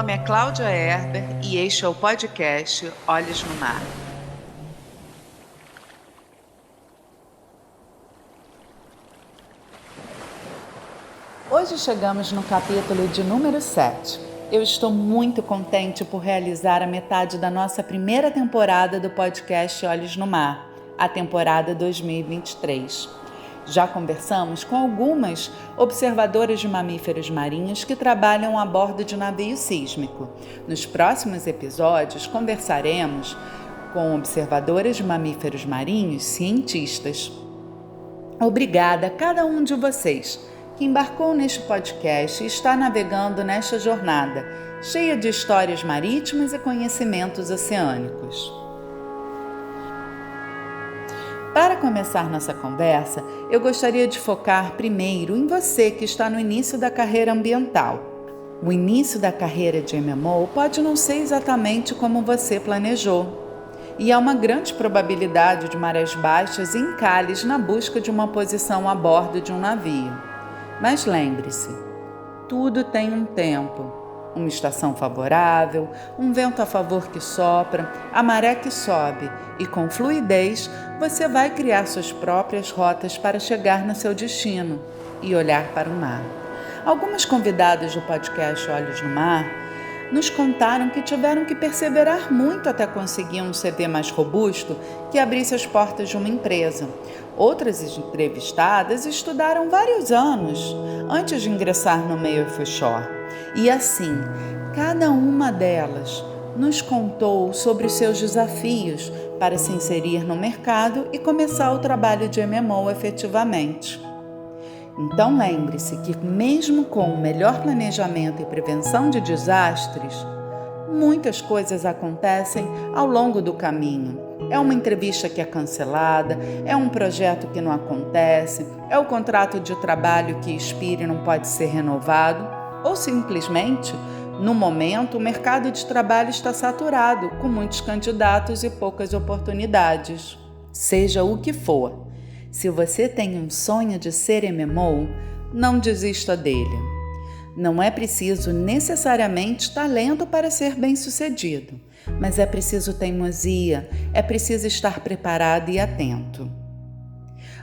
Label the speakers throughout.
Speaker 1: nome é Cláudia Herber e este é o podcast Olhos no Mar. Hoje chegamos no capítulo de número 7. Eu estou muito contente por realizar a metade da nossa primeira temporada do podcast Olhos no Mar, a temporada 2023. Já conversamos com algumas observadoras de mamíferos marinhos que trabalham a bordo de navio sísmico. Nos próximos episódios, conversaremos com observadoras de mamíferos marinhos cientistas. Obrigada a cada um de vocês que embarcou neste podcast e está navegando nesta jornada, cheia de histórias marítimas e conhecimentos oceânicos. Para começar nossa conversa, eu gostaria de focar primeiro em você que está no início da carreira ambiental. O início da carreira de MMO pode não ser exatamente como você planejou. E há uma grande probabilidade de marés baixas e encalhes na busca de uma posição a bordo de um navio. Mas lembre-se, tudo tem um tempo, uma estação favorável, um vento a favor que sopra, a maré que sobe e com fluidez você vai criar suas próprias rotas para chegar no seu destino e olhar para o mar. Algumas convidadas do podcast Olhos no Mar nos contaram que tiveram que perseverar muito até conseguir um CV mais robusto que abrisse as portas de uma empresa. Outras entrevistadas estudaram vários anos antes de ingressar no meio offshore. E assim, cada uma delas nos contou sobre os seus desafios para se inserir no mercado e começar o trabalho de MMO efetivamente. Então lembre-se que mesmo com o melhor planejamento e prevenção de desastres, muitas coisas acontecem ao longo do caminho. É uma entrevista que é cancelada, é um projeto que não acontece, é o contrato de trabalho que expira e não pode ser renovado, ou simplesmente, no momento, o mercado de trabalho está saturado, com muitos candidatos e poucas oportunidades. Seja o que for, se você tem um sonho de ser MMO, não desista dele. Não é preciso necessariamente talento para ser bem-sucedido, mas é preciso teimosia, é preciso estar preparado e atento.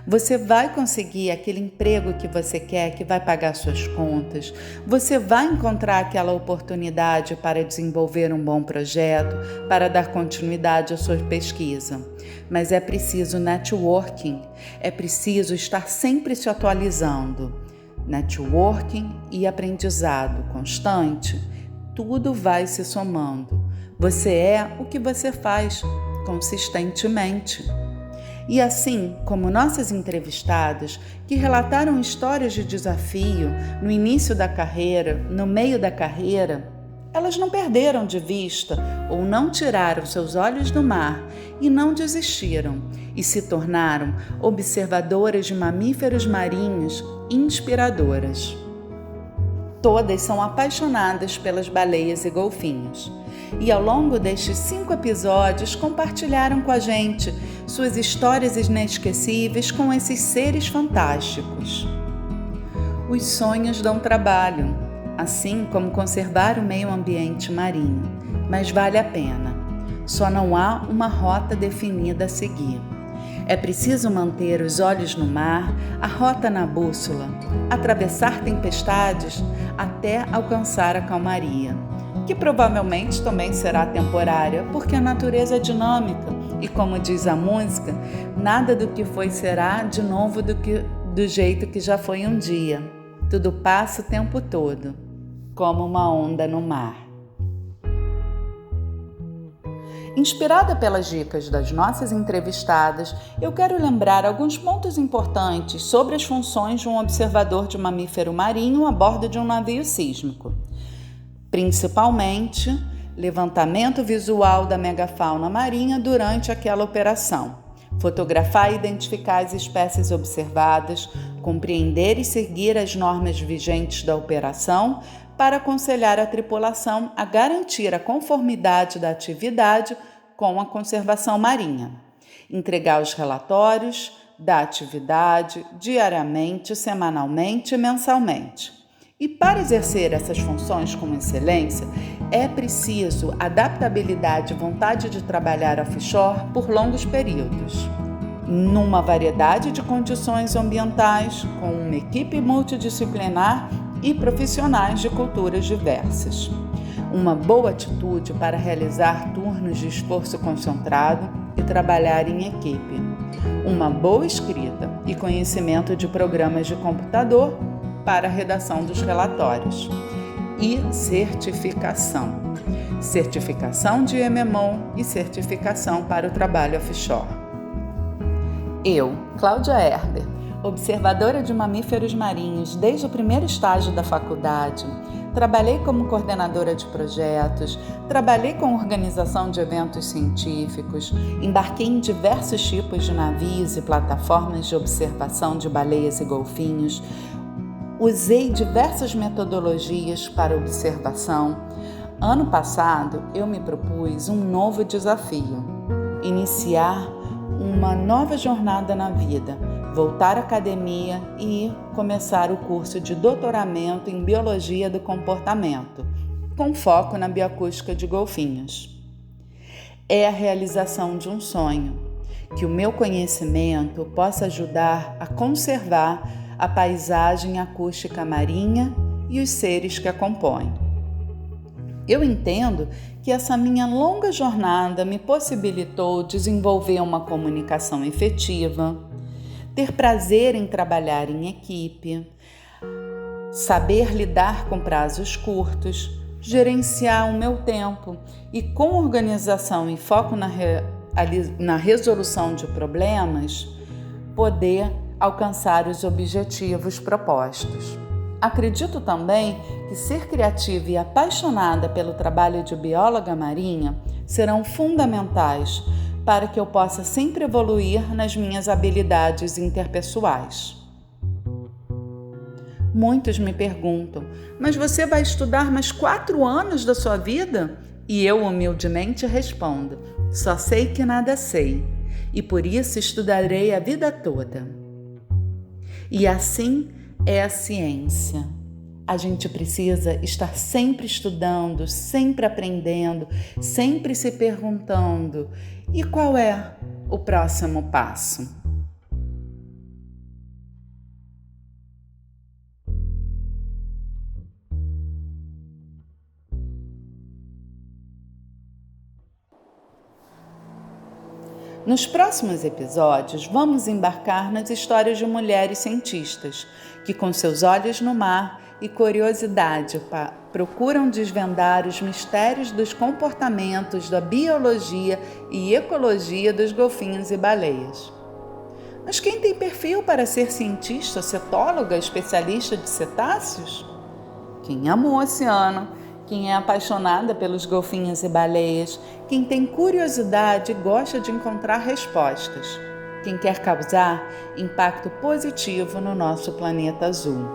Speaker 1: Você vai conseguir aquele emprego que você quer, que vai pagar suas contas. Você vai encontrar aquela oportunidade para desenvolver um bom projeto, para dar continuidade à sua pesquisa. Mas é preciso networking, é preciso estar sempre se atualizando. Networking e aprendizado constante, tudo vai se somando. Você é o que você faz consistentemente. E assim como nossas entrevistadas que relataram histórias de desafio no início da carreira, no meio da carreira, elas não perderam de vista ou não tiraram seus olhos do mar e não desistiram e se tornaram observadoras de mamíferos marinhos inspiradoras. Todas são apaixonadas pelas baleias e golfinhos. E ao longo destes 5 episódios compartilharam com a gente suas histórias inesquecíveis com esses seres fantásticos. Os sonhos dão trabalho, assim como conservar o meio ambiente marinho, mas vale a pena. Só não há uma rota definida a seguir. É preciso manter os olhos no mar, a rota na bússola, atravessar tempestades até alcançar a calmaria, que provavelmente também será temporária, porque a natureza é dinâmica e, como diz a música, nada do que foi será de novo do jeito que já foi um dia. Tudo passa o tempo todo, como uma onda no mar. Inspirada pelas dicas das nossas entrevistadas, eu quero lembrar alguns pontos importantes sobre as funções de um observador de mamífero marinho a bordo de um navio sísmico. Principalmente, levantamento visual da megafauna marinha durante aquela operação, fotografar e identificar as espécies observadas, compreender e seguir as normas vigentes da operação para aconselhar a tripulação a garantir a conformidade da atividade com a conservação marinha, entregar os relatórios da atividade diariamente, semanalmente e mensalmente. E para exercer essas funções com excelência, é preciso adaptabilidade e vontade de trabalhar offshore por longos períodos, numa variedade de condições ambientais, com uma equipe multidisciplinar e profissionais de culturas diversas. Uma boa atitude para realizar turnos de esforço concentrado e trabalhar em equipe. Uma boa escrita e conhecimento de programas de computador para a redação dos relatórios. E certificação. Certificação de MMO e certificação para o trabalho offshore. Eu, Cláudia Herder, observadora de mamíferos marinhos desde o primeiro estágio da faculdade, trabalhei como coordenadora de projetos, trabalhei com organização de eventos científicos, embarquei em diversos tipos de navios e plataformas de observação de baleias e golfinhos, usei diversas metodologias para observação. Ano passado, eu me propus um novo desafio: iniciar uma nova jornada na vida, voltar à academia e começar o curso de doutoramento em Biologia do Comportamento, com foco na bioacústica de golfinhos. É a realização de um sonho, que o meu conhecimento possa ajudar a conservar a paisagem acústica marinha e os seres que a compõem. Eu entendo que essa minha longa jornada me possibilitou desenvolver uma comunicação efetiva, ter prazer em trabalhar em equipe, saber lidar com prazos curtos, gerenciar o meu tempo e, com organização e foco na resolução de problemas, poder alcançar os objetivos propostos. Acredito também que ser criativa e apaixonada pelo trabalho de bióloga marinha serão fundamentais para que eu possa sempre evoluir nas minhas habilidades interpessoais. Muitos me perguntam, mas você vai estudar mais 4 anos da sua vida? E eu humildemente respondo, só sei que nada sei, e por isso estudarei a vida toda. E assim é a ciência. A gente precisa estar sempre estudando, sempre aprendendo, sempre se perguntando: e qual é o próximo passo? Nos próximos episódios, vamos embarcar nas histórias de mulheres cientistas que, com seus olhos no mar e curiosidade, procuram desvendar os mistérios dos comportamentos, da biologia e ecologia dos golfinhos e baleias. Mas quem tem perfil para ser cientista, cetóloga, especialista de cetáceos? Quem ama o oceano, quem é apaixonada pelos golfinhos e baleias, quem tem curiosidade e gosta de encontrar respostas, quem quer causar impacto positivo no nosso planeta azul.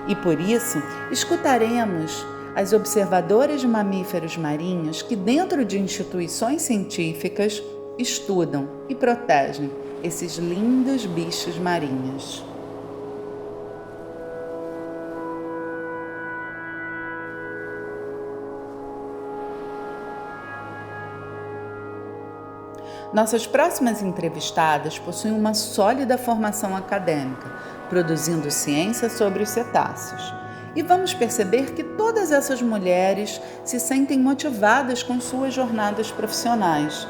Speaker 1: E por isso, escutaremos as observadoras de mamíferos marinhos que, dentro de instituições científicas, estudam e protegem esses lindos bichos marinhos. Nossas próximas entrevistadas possuem uma sólida formação acadêmica, produzindo ciência sobre os cetáceos. E vamos perceber que todas essas mulheres se sentem motivadas com suas jornadas profissionais.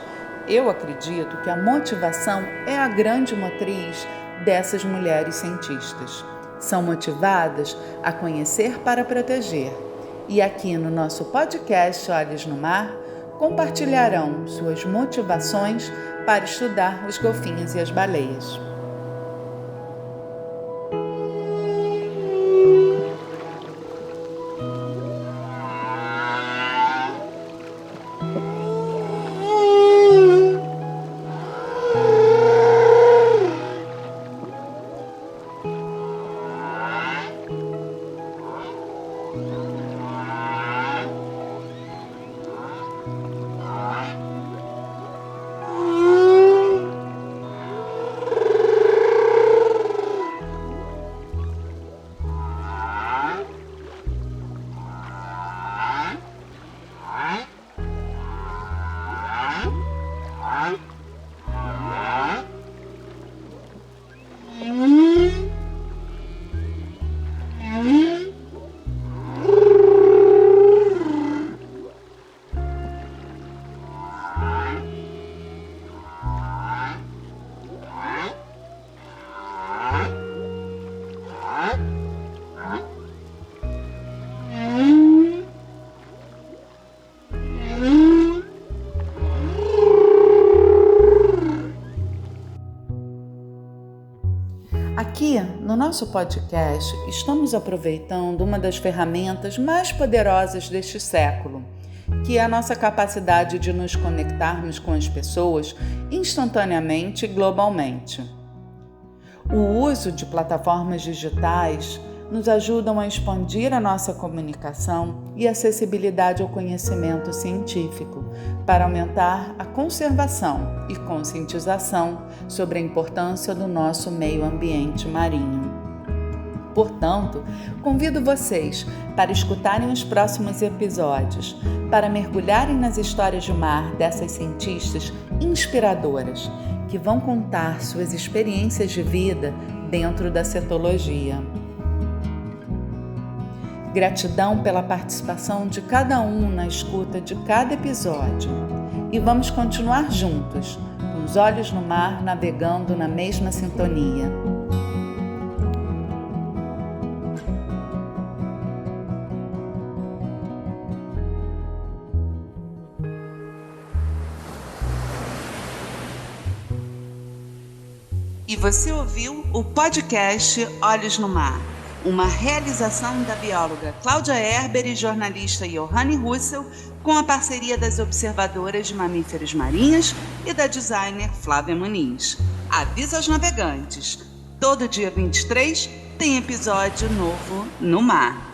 Speaker 1: Eu acredito que a motivação é a grande motriz dessas mulheres cientistas. São motivadas a conhecer para proteger. E aqui no nosso podcast Olhos no Mar, compartilharão suas motivações para estudar os golfinhos e as baleias. nosso podcast, estamos aproveitando uma das ferramentas mais poderosas deste século, que é a nossa capacidade de nos conectarmos com as pessoas instantaneamente e globalmente. O uso de plataformas digitais nos ajudam a expandir a nossa comunicação e acessibilidade ao conhecimento científico, para aumentar a conservação e conscientização sobre a importância do nosso meio ambiente marinho. Portanto, convido vocês para escutarem os próximos episódios, para mergulharem nas histórias de mar dessas cientistas inspiradoras, que vão contar suas experiências de vida dentro da cetologia. Gratidão pela participação de cada um na escuta de cada episódio. E vamos continuar juntos, com os olhos no mar, navegando na mesma sintonia. E você ouviu o podcast Olhos no Mar, uma realização da bióloga Cláudia Herber e jornalista Johanne Russell, com a parceria das observadoras de mamíferos marinhos e da designer Flávia Muniz. Avisa aos navegantes, todo dia 23 tem episódio novo no mar.